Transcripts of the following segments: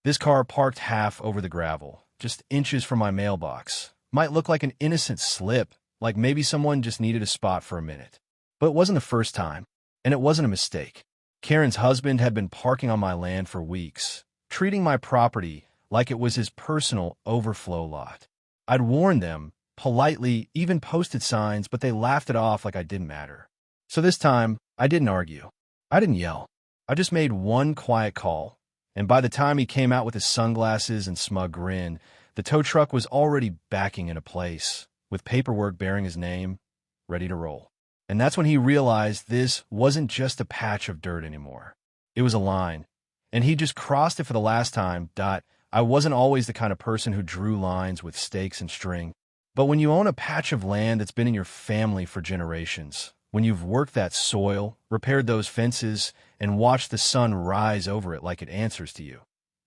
This car parked half over the gravel, just inches from my mailbox. Might look like an innocent slip, like maybe someone just needed a spot for a minute. But it wasn't the first time, and it wasn't a mistake. Karen's husband had been parking on my land for weeks, treating my property like it was his personal overflow lot. I'd warned them, politely, even posted signs, but they laughed it off like I didn't matter. So this time, I didn't argue. I didn't yell. I just made one quiet call, and by the time he came out with his sunglasses and smug grin, the tow truck was already backing into place, with paperwork bearing his name, ready to roll. And that's when he realized this wasn't just a patch of dirt anymore. It was a line, and he just crossed it for the last time. I wasn't always the kind of person who drew lines with stakes and string. But when you own a patch of land that's been in your family for generations, when you've worked that soil, repaired those fences, and watched the sun rise over it like it answers to you,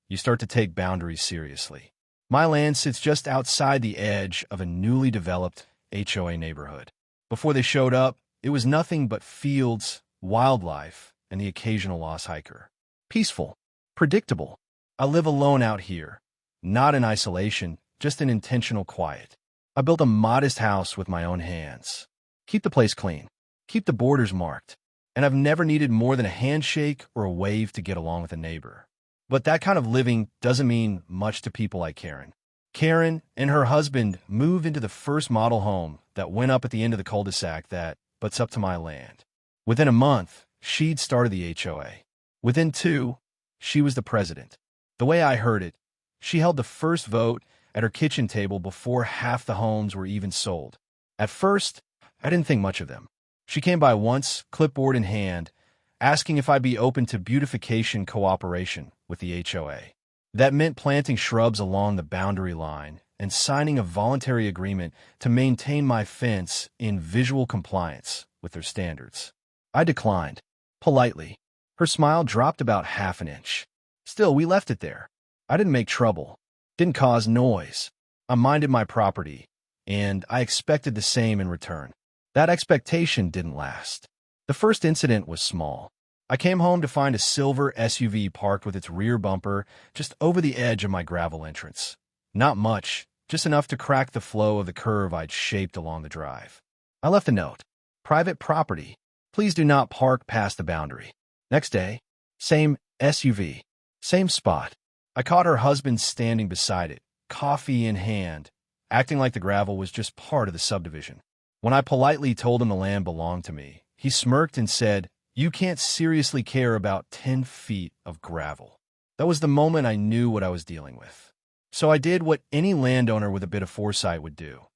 you start to take boundaries seriously. My land sits just outside the edge of a newly developed HOA neighborhood. Before they showed up, it was nothing but fields, wildlife, and the occasional lost hiker. Peaceful, predictable. I live alone out here, not in isolation, just in intentional quiet. I built a modest house with my own hands. Keep the place clean. Keep the borders marked. And I've never needed more than a handshake or a wave to get along with a neighbor. But that kind of living doesn't mean much to people like Karen. Karen and her husband moved into the first model home that went up at the end of the cul-de-sac that butts up to my land. Within a month, she'd started the HOA. Within 2, she was the president. The way I heard it, she held the first vote at her kitchen table before half the homes were even sold. At first, I didn't think much of them. She came by once, clipboard in hand, asking if I'd be open to beautification cooperation with the HOA. That meant planting shrubs along the boundary line and signing a voluntary agreement to maintain my fence in visual compliance with their standards. I declined, politely. Her smile dropped about half an inch. Still, we left it there. I didn't make trouble, didn't cause noise. I minded my property, and I expected the same in return. That expectation didn't last. The first incident was small. I came home to find a silver SUV parked with its rear bumper just over the edge of my gravel entrance. Not much, just enough to crack the flow of the curve I'd shaped along the drive. I left a note. Private property. Please do not park past the boundary. Next day, same SUV. Same spot. I caught her husband standing beside it, coffee in hand, acting like the gravel was just part of the subdivision. When I politely told him the land belonged to me, he smirked and said, "You can't seriously care about 10 feet of gravel." That was the moment I knew what I was dealing with. So I did what any landowner with a bit of foresight would do.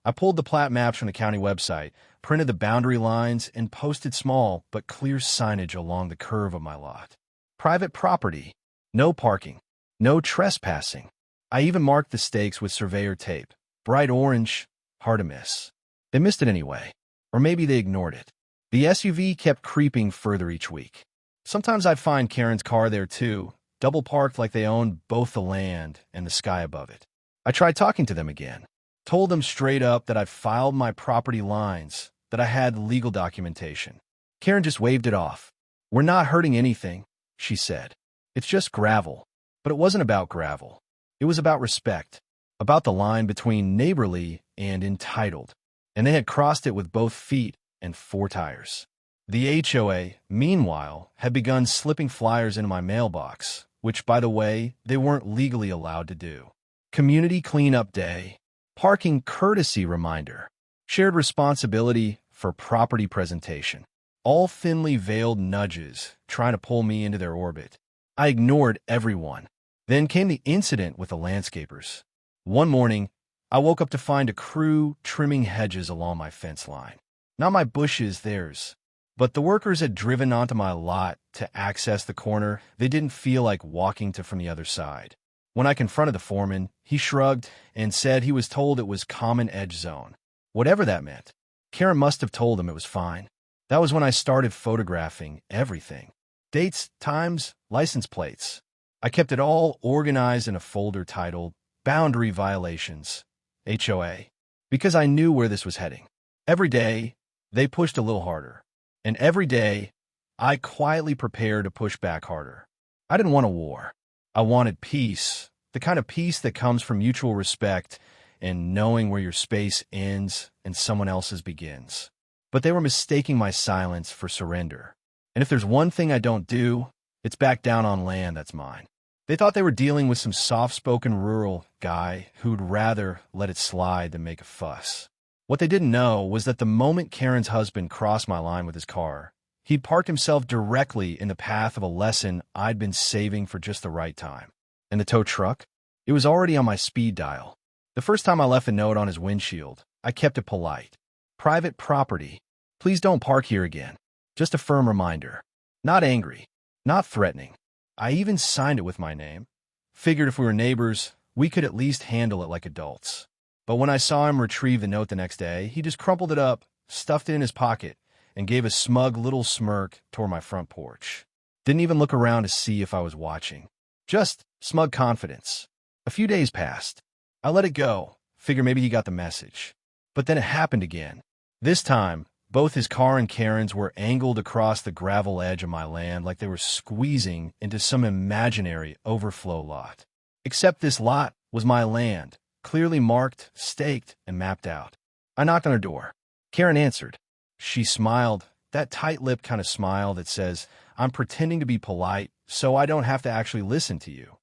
I pulled the plat maps from the county website, printed the boundary lines, and posted small but clear signage along the curve of my lot. Private property. No parking. No trespassing. I even marked the stakes with surveyor tape. Bright orange, hard to miss. They missed it anyway. Or maybe they ignored it. The SUV kept creeping further each week. Sometimes I'd find Karen's car there too, double parked like they owned both the land and the sky above it. I tried talking to them again. Told them straight up that I'd filed my property lines, that I had legal documentation. Karen just waved it off. "We're not hurting anything," she said. "It's just gravel." But it wasn't about gravel. It was about respect, about the line between neighborly and entitled. And they had crossed it with both feet and 4 tires. The HOA, meanwhile, had begun slipping flyers into my mailbox, which, by the way, they weren't legally allowed to do. Community cleanup day, parking courtesy reminder, shared responsibility for property presentation. All thinly veiled nudges trying to pull me into their orbit. I ignored everyone. Then came the incident with the landscapers. One morning, I woke up to find a crew trimming hedges along my fence line. Not my bushes, theirs. But the workers had driven onto my lot to access the corner they didn't feel like walking to from the other side. When I confronted the foreman, he shrugged and said he was told it was common edge zone. Whatever that meant. Karen must have told him it was fine. That was when I started photographing everything. Dates, times, license plates. I kept it all organized in a folder titled Boundary Violations, HOA, because I knew where this was heading. Every day, they pushed a little harder. And every day, I quietly prepared to push back harder. I didn't want a war. I wanted peace, the kind of peace that comes from mutual respect and knowing where your space ends and someone else's begins. But they were mistaking my silence for surrender. And if there's one thing I don't do, it's back down on land that's mine. They thought they were dealing with some soft-spoken rural guy who'd rather let it slide than make a fuss. What they didn't know was that the moment Karen's husband crossed my line with his car, he'd parked himself directly in the path of a lesson I'd been saving for just the right time. And the tow truck? It was already on my speed dial. The first time I left a note on his windshield, I kept it polite. Private property. Please don't park here again. Just a firm reminder. Not angry. Not threatening. I even signed it with my name. Figured if we were neighbors, we could at least handle it like adults. But when I saw him retrieve the note the next day, he just crumpled it up, stuffed it in his pocket, and gave a smug little smirk toward my front porch. Didn't even look around to see if I was watching. Just smug confidence. A few days passed. I let it go, figure maybe he got the message. But then it happened again. This time, both his car and Karen's were angled across the gravel edge of my land like they were squeezing into some imaginary overflow lot. Except this lot was my land, clearly marked, staked, and mapped out. I knocked on her door. Karen answered. She smiled, that tight-lipped kind of smile that says, I'm pretending to be polite so I don't have to actually listen to you.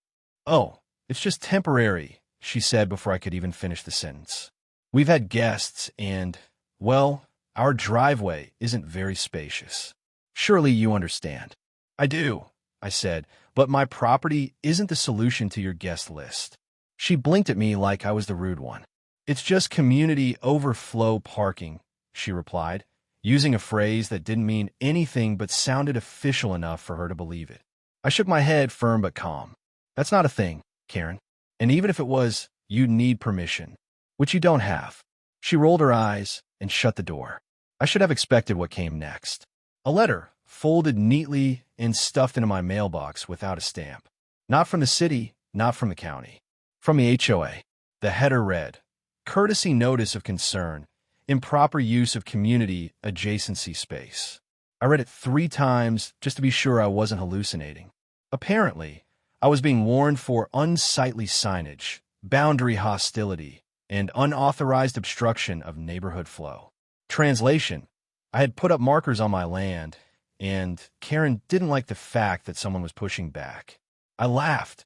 Oh, it's just temporary, she said before I could even finish the sentence. We've had guests and, well, our driveway isn't very spacious. Surely you understand. I do, I said, but my property isn't the solution to your guest list. She blinked at me like I was the rude one. It's just community overflow parking, she replied, using a phrase that didn't mean anything but sounded official enough for her to believe it. I shook my head, firm but calm. That's not a thing, Karen. And even if it was, you'd need permission, which you don't have. She rolled her eyes and shut the door. I should have expected what came next. A letter, folded neatly and stuffed into my mailbox without a stamp. Not from the city, not from the county. From the HOA. The header read, Courtesy Notice of Concern, Improper Use of Community Adjacency Space. I read it 3 times just to be sure I wasn't hallucinating. Apparently, I was being warned for unsightly signage, boundary hostility, and unauthorized obstruction of neighborhood flow. Translation: I had put up markers on my land, and Karen didn't like the fact that someone was pushing back. I laughed,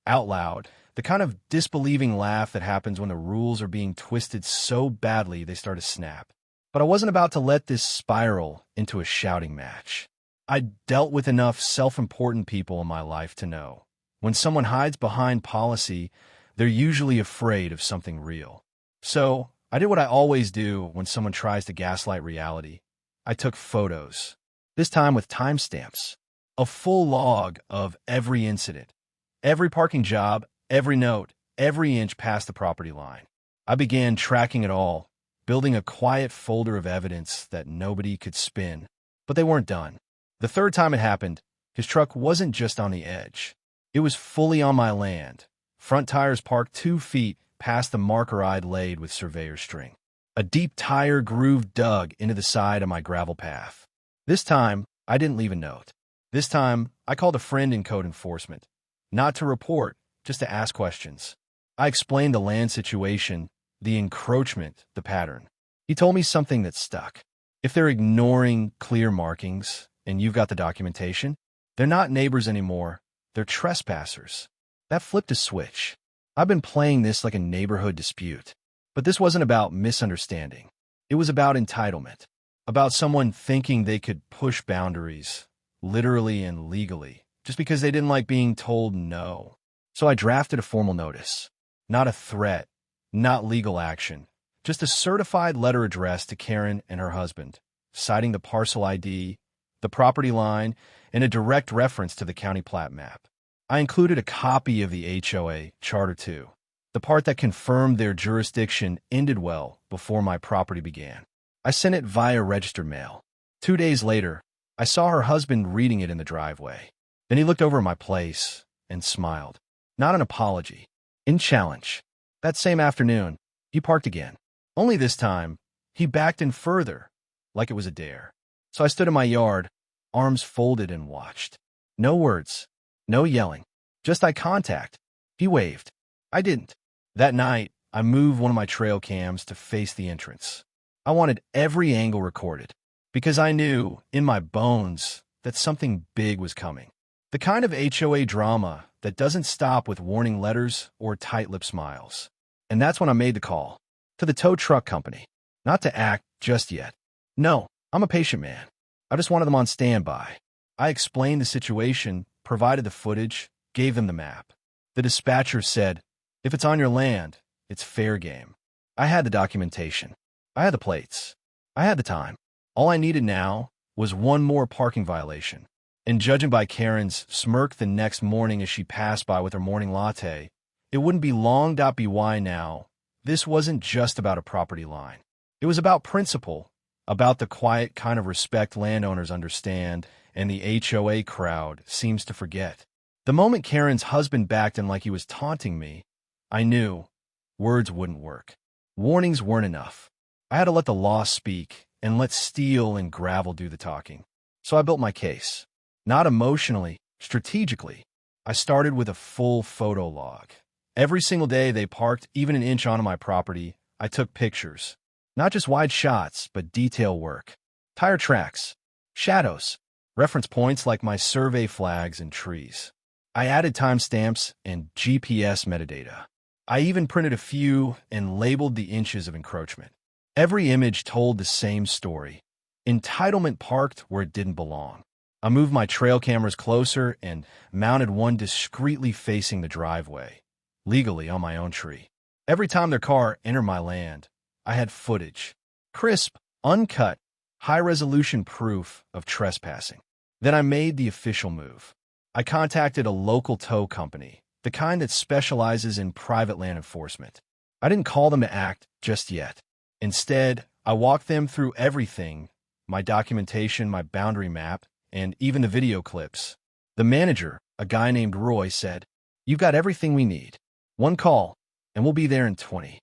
out loud, the kind of disbelieving laugh that happens when the rules are being twisted so badly they start to snap. But I wasn't about to let this spiral into a shouting match. I'd dealt with enough self-important people in my life to know, when someone hides behind policy, they're usually afraid of something real. So, I did what I always do when someone tries to gaslight reality. I took photos, this time with timestamps, a full log of every incident, every parking job, every note, every inch past the property line. I began tracking it all, building a quiet folder of evidence that nobody could spin. But they weren't done. The third time it happened, his truck wasn't just on the edge. It was fully on my land, front tires parked 2 feet past the marker I'd laid with surveyor string. A deep tire groove dug into the side of my gravel path. This time, I didn't leave a note. This time, I called a friend in code enforcement. Not to report, just to ask questions. I explained the land situation, the encroachment, the pattern. He told me something that stuck. If they're ignoring clear markings, and you've got the documentation, they're not neighbors anymore, they're trespassers. That flipped a switch. I've been playing this like a neighborhood dispute. But this wasn't about misunderstanding. It was about entitlement. About someone thinking they could push boundaries, literally and legally, just because they didn't like being told no. So I drafted a formal notice. Not a threat, not legal action, just a certified letter addressed to Karen and her husband, citing the parcel ID, the property line, and a direct reference to the county plat map. I included a copy of the HOA Charter 2, the part that confirmed their jurisdiction ended well before my property began. I sent it via registered mail. 2 days later, I saw her husband reading it in the driveway. Then he looked over at my place and smiled. Not an apology. In challenge. That same afternoon, he parked again. Only this time, he backed in further, like it was a dare. So I stood in my yard, arms folded, and watched. No words. No yelling. Just eye contact. He waved. I didn't. That night, I moved one of my trail cams to face the entrance. I wanted every angle recorded because I knew, in my bones, that something big was coming. The kind of HOA drama that doesn't stop with warning letters or tight-lipped smiles. And that's when I made the call. To the tow truck company. Not to act just yet. No, I'm a patient man. I just wanted them on standby. I explained the situation, provided the footage, gave them the map. The dispatcher said, if it's on your land, it's fair game. I had the documentation. I had the plates. I had the time. All I needed now was one more parking violation. And judging by Karen's smirk the next morning as she passed by with her morning latte, it wouldn't be long.by now. This wasn't just about a property line. It was about principle, about the quiet kind of respect landowners understand and the HOA crowd seems to forget. The moment Karen's husband backed in like he was taunting me, I knew words wouldn't work. Warnings weren't enough. I had to let the law speak and let steel and gravel do the talking. So I built my case. Not emotionally, strategically. I started with a full photo log. Every single day they parked even an inch onto my property, I took pictures. Not just wide shots, but detail work. Tire tracks, shadows, reference points like my survey flags and trees. I added timestamps and GPS metadata. I even printed a few and labeled the inches of encroachment. Every image told the same story. Entitlement parked where it didn't belong. I moved my trail cameras closer and mounted one discreetly facing the driveway, legally on my own tree. Every time their car entered my land, I had footage. Crisp, uncut, high-resolution proof of trespassing. Then I made the official move. I contacted a local tow company, the kind that specializes in private land enforcement. I didn't call them to act just yet. Instead, I walked them through everything, my documentation, my boundary map, and even the video clips. The manager, a guy named Roy, said, "You've got everything we need. One call, and we'll be there in 20.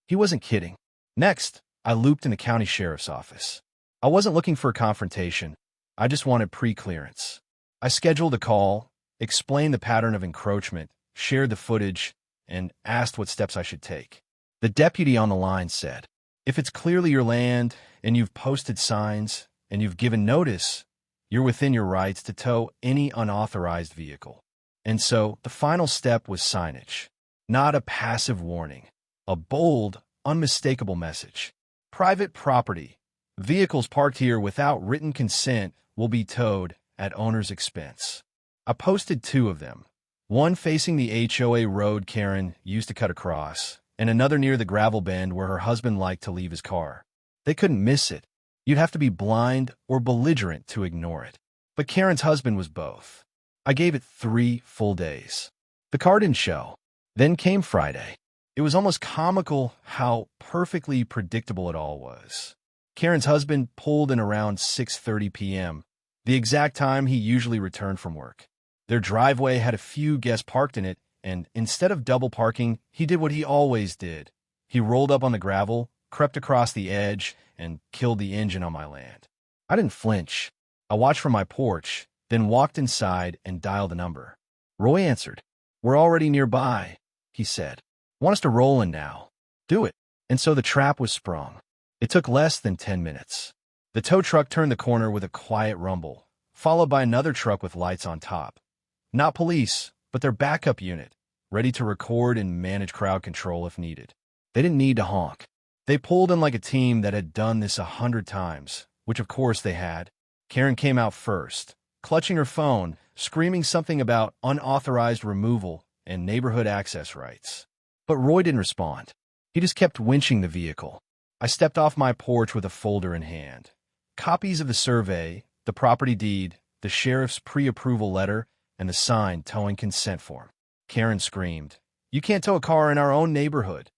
He wasn't kidding. Next, I looped in the county sheriff's office. I wasn't looking for a confrontation. I just wanted pre-clearance. I scheduled a call, explained the pattern of encroachment, shared the footage, and asked what steps I should take. The deputy on the line said, if it's clearly your land, and you've posted signs, and you've given notice, you're within your rights to tow any unauthorized vehicle. And so, the final step was signage. Not a passive warning. A bold, unmistakable message. Private property. Vehicles parked here without written consent will be towed at owner's expense. I posted 2 of them. One facing the HOA road Karen used to cut across, and another near the gravel bend where her husband liked to leave his car. They couldn't miss it. You'd have to be blind or belligerent to ignore it. But Karen's husband was both. I gave it 3 full days. The car didn't show. Then came Friday. It was almost comical how perfectly predictable it all was. Karen's husband pulled in around 6:30 p.m., the exact time he usually returned from work. Their driveway had a few guests parked in it, and instead of double parking, he did what he always did. He rolled up on the gravel, crept across the edge, and killed the engine on my land. I didn't flinch. I watched from my porch, then walked inside and dialed the number. Roy answered. "We're already nearby," he said. "Want us to roll in now? Do it." And so the trap was sprung. It took less than 10 minutes. The tow truck turned the corner with a quiet rumble, followed by another truck with lights on top. Not police, but their backup unit, ready to record and manage crowd control if needed. They didn't need to honk. They pulled in like a team that had done this 100 times, which of course they had. Karen came out first, clutching her phone, screaming something about unauthorized removal and neighborhood access rights. But Roy didn't respond. He just kept winching the vehicle. I stepped off my porch with a folder in hand. Copies of the survey, the property deed, the sheriff's pre-approval letter, and the signed towing consent form. Karen screamed, "You can't tow a car in our own neighborhood."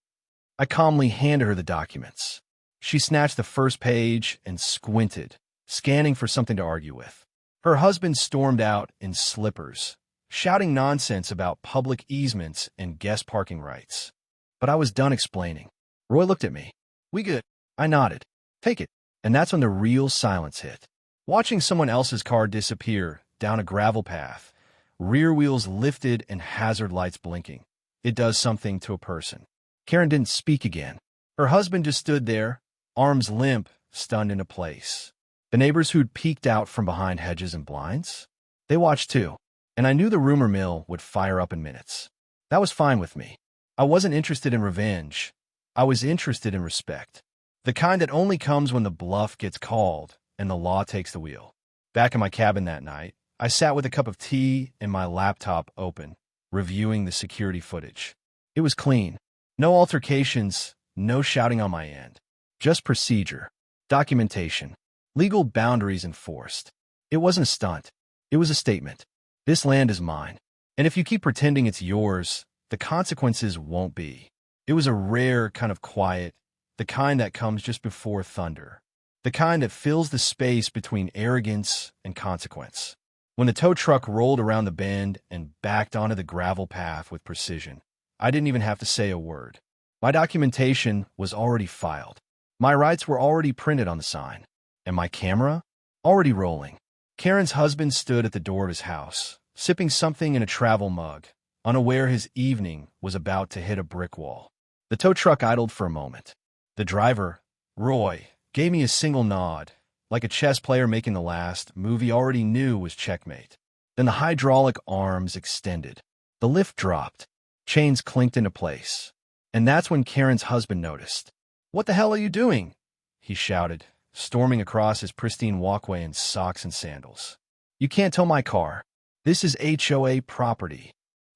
I calmly handed her the documents. She snatched the first page and squinted, scanning for something to argue with. Her husband stormed out in slippers, shouting nonsense about public easements and guest parking rights. But I was done explaining. Roy looked at me. "We good?" I nodded. "Take it." And that's when the real silence hit. Watching someone else's car disappear down a gravel path, rear wheels lifted and hazard lights blinking. It does something to a person. Karen didn't speak again. Her husband just stood there, arms limp, stunned into place. The neighbors who'd peeked out from behind hedges and blinds? They watched too, and I knew the rumor mill would fire up in minutes. That was fine with me. I wasn't interested in revenge. I was interested in respect. The kind that only comes when the bluff gets called and the law takes the wheel. Back in my cabin that night, I sat with a cup of tea and my laptop open, reviewing the security footage. It was clean. No altercations, no shouting on my end. Just procedure, documentation, legal boundaries enforced. It wasn't a stunt. It was a statement. This land is mine. And if you keep pretending it's yours, the consequences won't be. It was a rare kind of quiet, the kind that comes just before thunder, the kind that fills the space between arrogance and consequence. When the tow truck rolled around the bend and backed onto the gravel path with precision, I didn't even have to say a word. My documentation was already filed. My rights were already printed on the sign. And my camera? Already rolling. Karen's husband stood at the door of his house, sipping something in a travel mug, unaware his evening was about to hit a brick wall. The tow truck idled for a moment. The driver, Roy, gave me a single nod, like a chess player making the last move he already knew was checkmate. Then the hydraulic arms extended. The lift dropped. Chains clinked into place. And that's when Karen's husband noticed. "What the hell are you doing?" he shouted, storming across his pristine walkway in socks and sandals. "You can't tow my car. This is HOA property."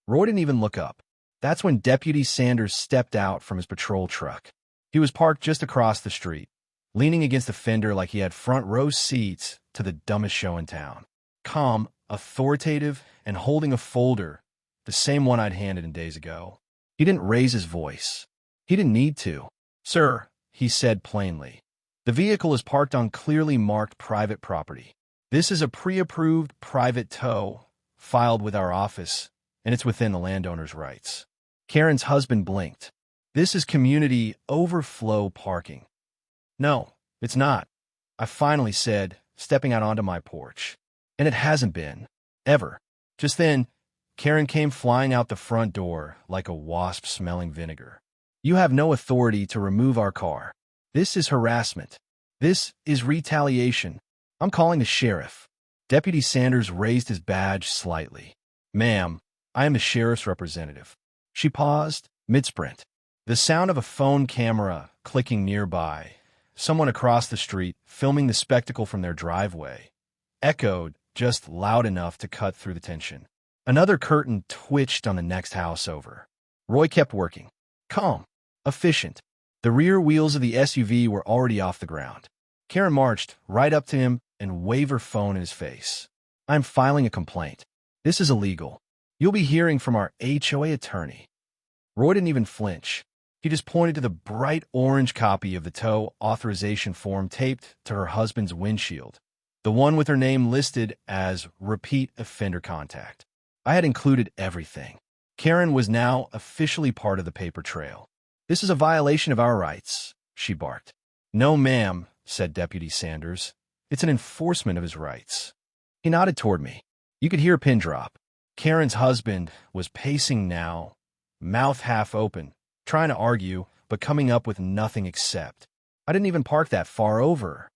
Roy didn't even look up. That's when Deputy Sanders stepped out from his patrol truck. He was parked just across the street, leaning against the fender like he had front row seats to the dumbest show in town. Calm, authoritative, and holding a folder, the same one I'd handed him days ago. He didn't raise his voice. He didn't need to. "Sir," he said plainly, "the vehicle is parked on clearly marked private property. This is a pre-approved private tow, filed with our office, and it's within the landowner's rights." Karen's husband blinked. "This is community overflow parking." "No, it's not," I finally said, stepping out onto my porch. "And it hasn't been. Ever." Just then, Karen came flying out the front door like a wasp smelling vinegar. "You have no authority to remove our car. This is harassment. This is retaliation. I'm calling the sheriff." Deputy Sanders raised his badge slightly. "Ma'am, I am the sheriff's representative." She paused, mid-sprint. The sound of a phone camera clicking nearby, someone across the street filming the spectacle from their driveway, echoed just loud enough to cut through the tension. Another curtain twitched on the next house over. Roy kept working. Calm, efficient. The rear wheels of the SUV were already off the ground. Karen marched right up to him and waved her phone in his face. "I'm filing a complaint. This is illegal. You'll be hearing from our HOA attorney." Roy didn't even flinch. He just pointed to the bright orange copy of the tow authorization form taped to her husband's windshield, the one with her name listed as repeat offender contact. I had included everything. Karen was now officially part of the paper trail. "This is a violation of our rights," she barked. "No, ma'am," said Deputy Sanders. "It's an enforcement of his rights." He nodded toward me. You could hear a pin drop. Karen's husband was pacing now, mouth half open, trying to argue, but coming up with nothing except, "I didn't even park that far over."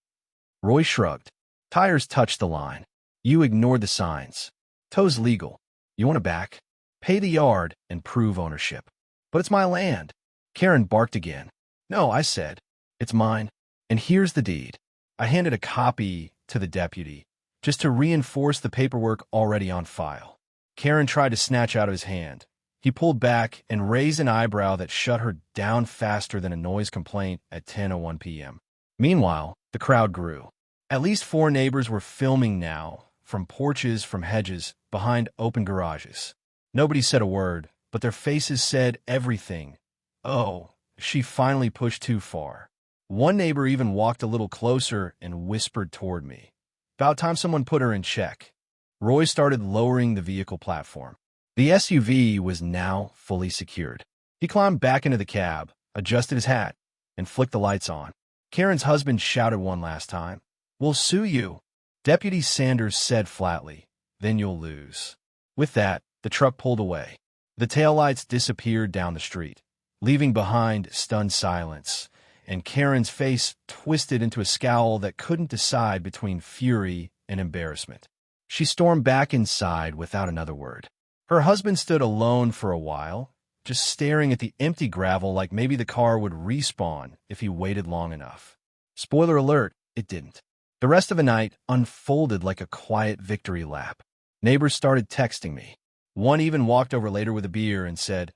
Roy shrugged. "Tires touched the line. You ignored the signs. Tow's legal. You want it back? Pay the yard and prove ownership." "But it's my land." Karen barked again. "No," I said. "It's mine. And here's the deed." I handed a copy to the deputy, just to reinforce the paperwork already on file. Karen tried to snatch out of his hand. He pulled back and raised an eyebrow that shut her down faster than a noise complaint at 10:01 p.m. Meanwhile, the crowd grew. At least 4 neighbors were filming now, from porches, from hedges, behind open garages. Nobody said a word, but their faces said everything. "Oh, she finally pushed too far." One neighbor even walked a little closer and whispered toward me. "About time someone put her in check." Roy started lowering the vehicle platform. The SUV was now fully secured. He climbed back into the cab, adjusted his hat, and flicked the lights on. Karen's husband shouted one last time. "We'll sue you," Deputy Sanders said flatly. "Then you'll lose." With that, the truck pulled away. The taillights disappeared down the street, leaving behind stunned silence, and Karen's face twisted into a scowl that couldn't decide between fury and embarrassment. She stormed back inside without another word. Her husband stood alone for a while, just staring at the empty gravel like maybe the car would respawn if he waited long enough. Spoiler alert, it didn't. The rest of the night unfolded like a quiet victory lap. Neighbors started texting me. One even walked over later with a beer and said,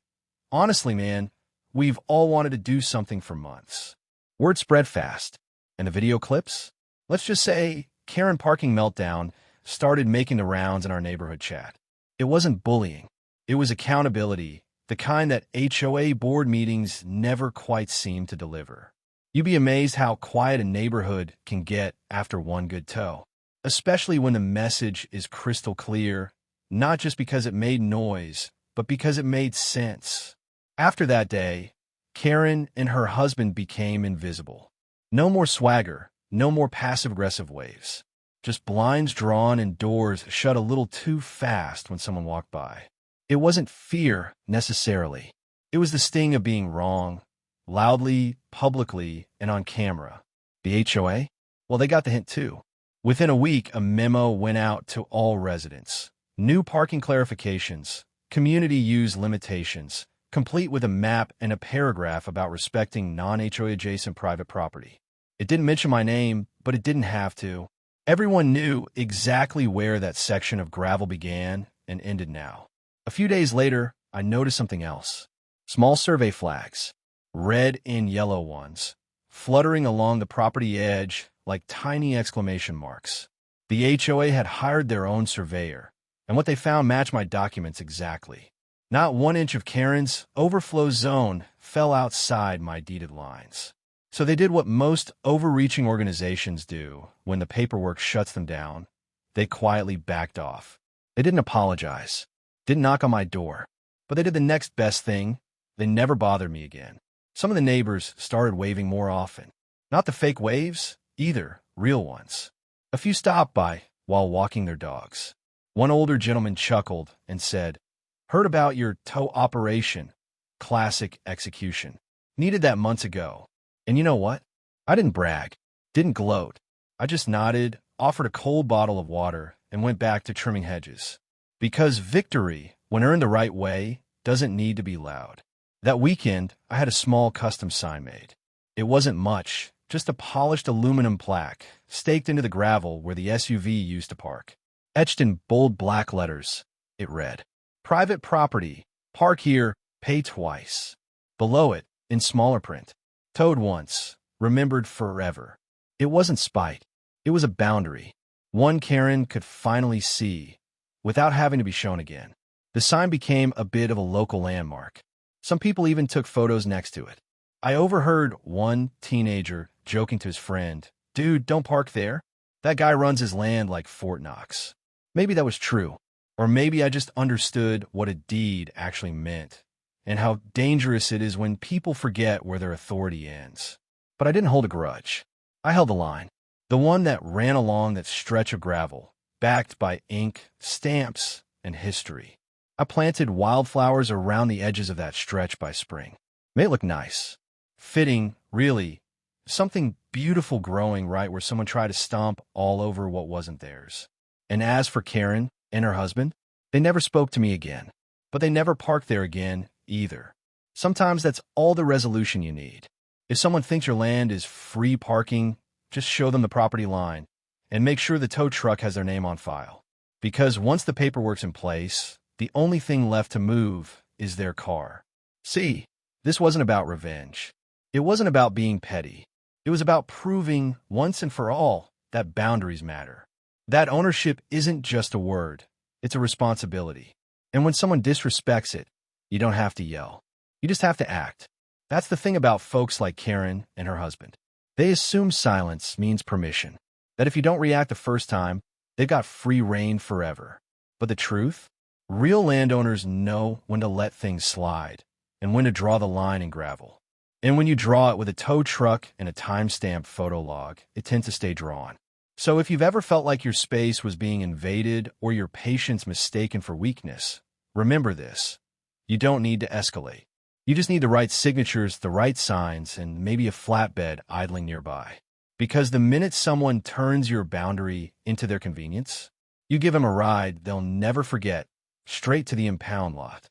"Honestly, man, we've all wanted to do something for months." Word spread fast. And the video clips? Let's just say Karen parking meltdown started making the rounds in our neighborhood chat. It wasn't bullying. It was accountability, the kind that HOA board meetings never quite seem to deliver. You'd be amazed how quiet a neighborhood can get after one good tow, especially when the message is crystal clear, not just because it made noise, but because it made sense. After that day, Karen and her husband became invisible. No more swagger, no more passive-aggressive waves. Just blinds drawn and doors shut a little too fast when someone walked by. It wasn't fear, necessarily. It was the sting of being wrong, loudly, publicly, and on camera. The HOA? Well, they got the hint too. Within a week, a memo went out to all residents. New parking clarifications, community use limitations, complete with a map and a paragraph about respecting non-HOA adjacent private property. It didn't mention my name, but it didn't have to. Everyone knew exactly where that section of gravel began and ended now. A few days later, I noticed something else. Small survey flags, red and yellow ones, fluttering along the property edge like tiny exclamation marks. The HOA had hired their own surveyor, and what they found matched my documents exactly. Not 1 inch of Karen's overflow zone fell outside my deeded lines. So they did what most overreaching organizations do when the paperwork shuts them down. They quietly backed off. They didn't apologize, didn't knock on my door, but they did the next best thing. They never bothered me again. Some of the neighbors started waving more often. Not the fake waves, either, real ones. A few stopped by while walking their dogs. One older gentleman chuckled and said, "Heard about your tow operation. Classic execution. Needed that months ago." And you know what? I didn't brag, didn't gloat. I just nodded, offered a cold bottle of water, and went back to trimming hedges. Because victory, when earned the right way, doesn't need to be loud. That weekend, I had a small custom sign made. It wasn't much, just a polished aluminum plaque, staked into the gravel where the SUV used to park. Etched in bold black letters, it read, "Private property, park here, pay twice." Below it, in smaller print, "Towed once, remembered forever." It wasn't spite. It was a boundary. One Karen could finally see, without having to be shown again. The sign became a bit of a local landmark. Some people even took photos next to it. I overheard one teenager joking to his friend, "Dude, don't park there. That guy runs his land like Fort Knox." Maybe that was true. Or maybe I just understood what a deed actually meant, and how dangerous it is when people forget where their authority ends. But I didn't hold a grudge. I held the line, the one that ran along that stretch of gravel, backed by ink, stamps, and history. I planted wildflowers around the edges of that stretch by spring. Made it look nice. Fitting, really. Something beautiful growing right where someone tried to stomp all over what wasn't theirs. And as for Karen and her husband, they never spoke to me again. But they never parked there again, either. Sometimes that's all the resolution you need. If someone thinks your land is free parking, just show them the property line and make sure the tow truck has their name on file. Because once the paperwork's in place, the only thing left to move is their car. See, this wasn't about revenge. It wasn't about being petty. It was about proving once and for all that boundaries matter. That ownership isn't just a word. It's a responsibility. And when someone disrespects it, you don't have to yell. You just have to act. That's the thing about folks like Karen and her husband. They assume silence means permission. That if you don't react the first time, they've got free rein forever. But the truth? Real landowners know when to let things slide and when to draw the line in gravel. And when you draw it with a tow truck and a time-stamped photo log, it tends to stay drawn. So if you've ever felt like your space was being invaded or your patience mistaken for weakness, remember this. You don't need to escalate. You just need the right signatures, the right signs, and maybe a flatbed idling nearby. Because the minute someone turns your boundary into their convenience, you give them a ride they'll never forget, straight to the impound lot.